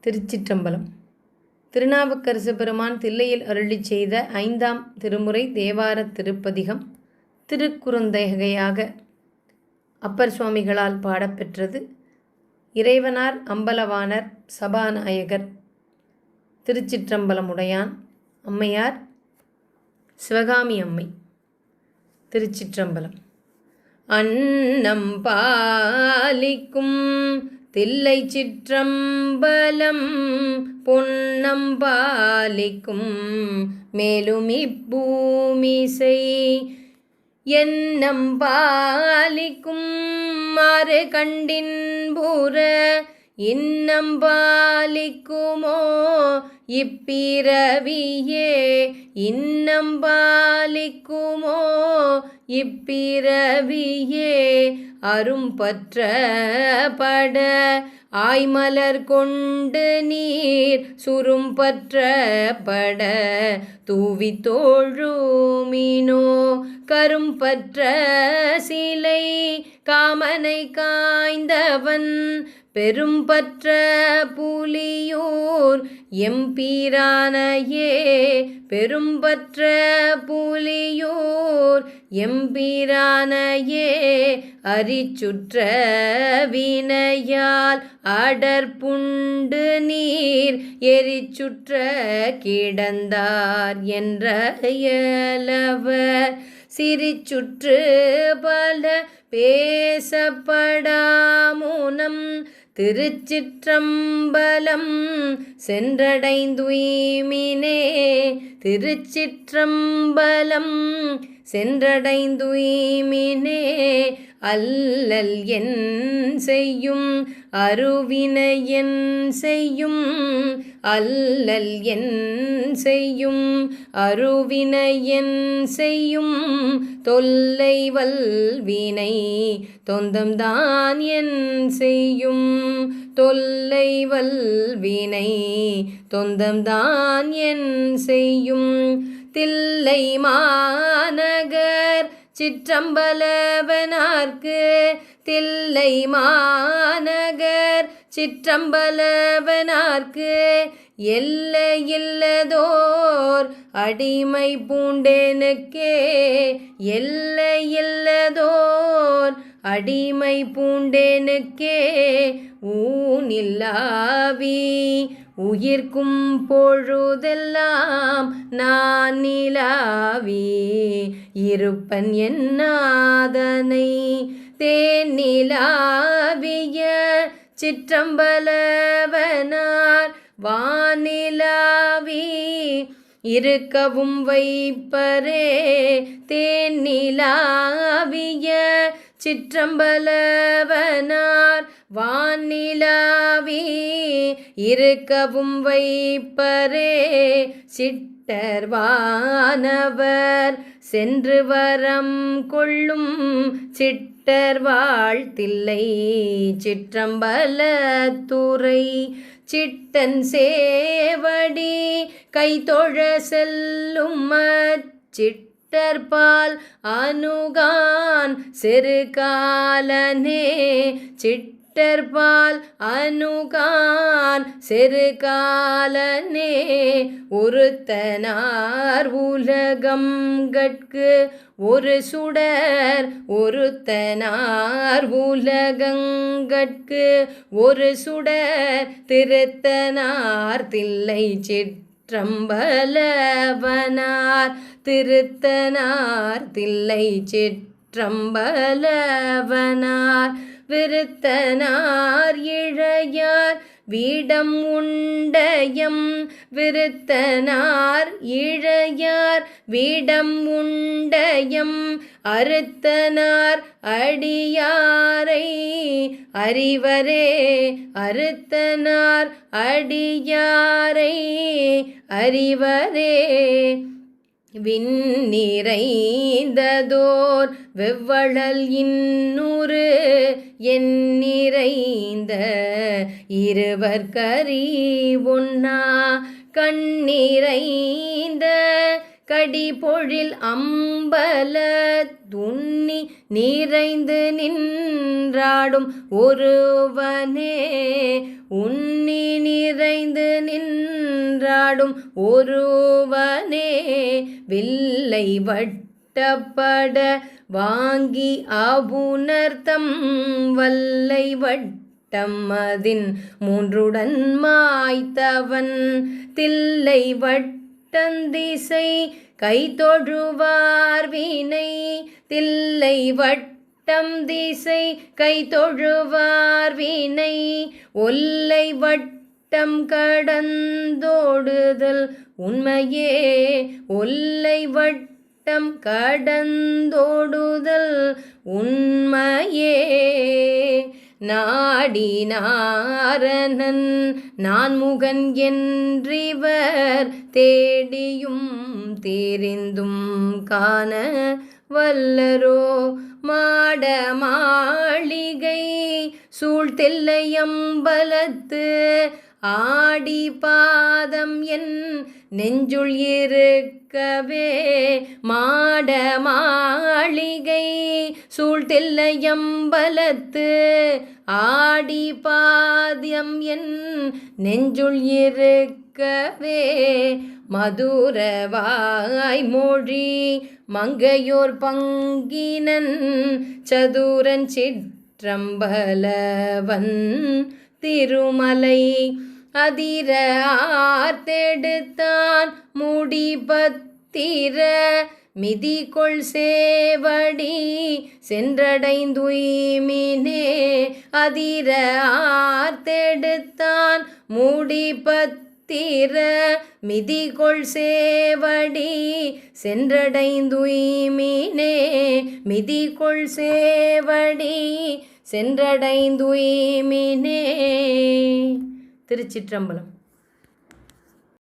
திருச்சிற்றம்பலம். திருநாவுக்கரசு பெருமான் தில்லையில் அருளிச் செய்த 5ஆம் திருமுறை தேவாரத் திருப்பதிகம் திருக்குறுந்தொகையாக அப்பர் சுவாமிகளால் பாடப்பெற்றது. இறைவனார் அம்பலவாணர் சபாநாயகர் திருச்சிற்றம்பலமுடையான் அம்மையார் சிவகாமி அம்மை. திருச்சிற்றம்பலம். அன்னம் பாலிக்கும் தில்லை சிற்றம்பலம் பொன்னம் பாலிக்கும் மேலும் இப்பூமிசை எண்ணம் பாலிக்கும் மாறு கண்டின்புற இன்னம் பாலிக்குமோ இப்பிறவியே இன்னம் பாலிக்குமோ இப்பிறவியே அரும்பற்ற பட ஆய்மலர் கொண்டு நீர் சுரும்பற்ற பட தூவி தோழுமினோ கரும்பற்ற சிலை காமனை காய்ந்தவன் பெரும்பற்ற புலியூர் எம்பிரானையே பெரும்பற்ற புலியூர் எம்பிரானையே அரிச்சுற்ற வினையால் அடர்புண்டு நீர் எரிச்சுற்ற கிடந்தார் என்ற இயலவர் சிரிச்சுற்று பல பேசப்படாமுனம் திருச்சிற்றம்பலம் சென்றடைந்துய்மினே திருச்சிற்றம்பலம் சென்றடைந்துய்மினே அல்லல் என் செய்யும் அருவினை என் செய்யும் அல்லல் என் செய்யும் அருவினை என் செய்யும் தொல்லை வல்வினை தொந்தம்தான் என் செய்யும் தொல்லை வல்வினை தொந்தம்தான் என் செய்யும் தில்லை மாநகர் சிற்றம்பலவனார்க்கு தில்லை மாநகர் சிற்றம்பலவனார்க்கு எல்லையில்லதோர் அடிமை பூண்டேனுக்கே எல்லையில்லதோர் அடிமை பூண்டேனுக்கே ஊனில்லாவி உயிர்க்கும் பொழுதெல்லாம் நான் நிலாவி இருப்பன் என்னாதனை தேனிலாவிய சிற்றம்பலவனார் வானிலாவி இருக்கவும் வைப்பரே தேனிலாவிய சிற்றம்பலவனார் வானிலாவி இருக்கவும் வைப்பரே சிட்டர் வானவர் சென்று வரம் கொள்ளும் சிட்டர் வாழ்த்தில்லை சிற்றம்பலத்துறை சிட்டன் சேவடி கைதொழ செல்லும் சிட்டர்பால் அணுகான் செருகாலனே சிட்டர்பால் அணுகான் செருகாலனே ஒருத்தனார் உலகம் கட்கு ஒரு சுடர் ஒருத்தனார் உலகங்கட்கு ஒரு சுடர் திருத்தனார் தில்லை சிற்றம்பலவனார் திருத்தனார் தில்லை சிற்றம்பலவனார் விருத்தனார் இழையார் வீடம் உண்டயம் விருத்தனார் இழையார் வீடம் உண்டயம் அறுத்தனார் அடியாரை அறிவரே அறுத்தனார் அடியாரை அறிவரே விண்ணிறைந்ததோர் வெவ்வழல் இன்னுறு எண்ணிறைந்த இருவர் கரி ஒன்னா கண்ணிறைந்த கடிபொழில் அம்பல துண்ணி நிறைந்து நின்றாடும் ஒருவனே உன்னி நிறை நாடும் ஒருவனே வில்லை வட்டப்பட வாங்கி அபுனர்த்தம் வல்லை வட்டம்மதின் மூன்றுடன் மாய்த்தவன் தில்லை வட்டந்திசை கைதொழுவார் வினை தில்லை வட்டம் திசை கைதொழுவார் வினை ஒல்லை வட்டம் கடந்தோடுதல் உண்மையே ஒல்லை வட்டம் கடந்தோடுதல் உண்மையே நாடி நாரணன் நான்முகன் என்றிவர் தேடியும் தெரிந்தும் காண வல்லரோ மாட மாளிகை சூழ்தில்லையம்பலத்து ஆடி பாதம் என் நெஞ்சுள் இருக்கவே மாட மாளிகை சூழ்தில்லையம்பலத்து ஆடி பாதம் என் நெஞ்சுள் இருக்கவே மதுரவாய் மொழி மங்கையோர் பங்கினன் சதுரன் சிற்றம்பலவன் திருமலை அதிர ஆர்த்தெடுத்தான் முடிபத்திர மிதிகொள் சேவடி சென்றடைந்துய்மினே அதிர ஆர்த்தெடுத்தான் முடிபத்திர மிதிகொள் சேவடி சென்றடைந்துய்மினே மிதிகொள் சேவடி சென்றடைந்துய்மினே. திருச்சிற்றம்பலம்.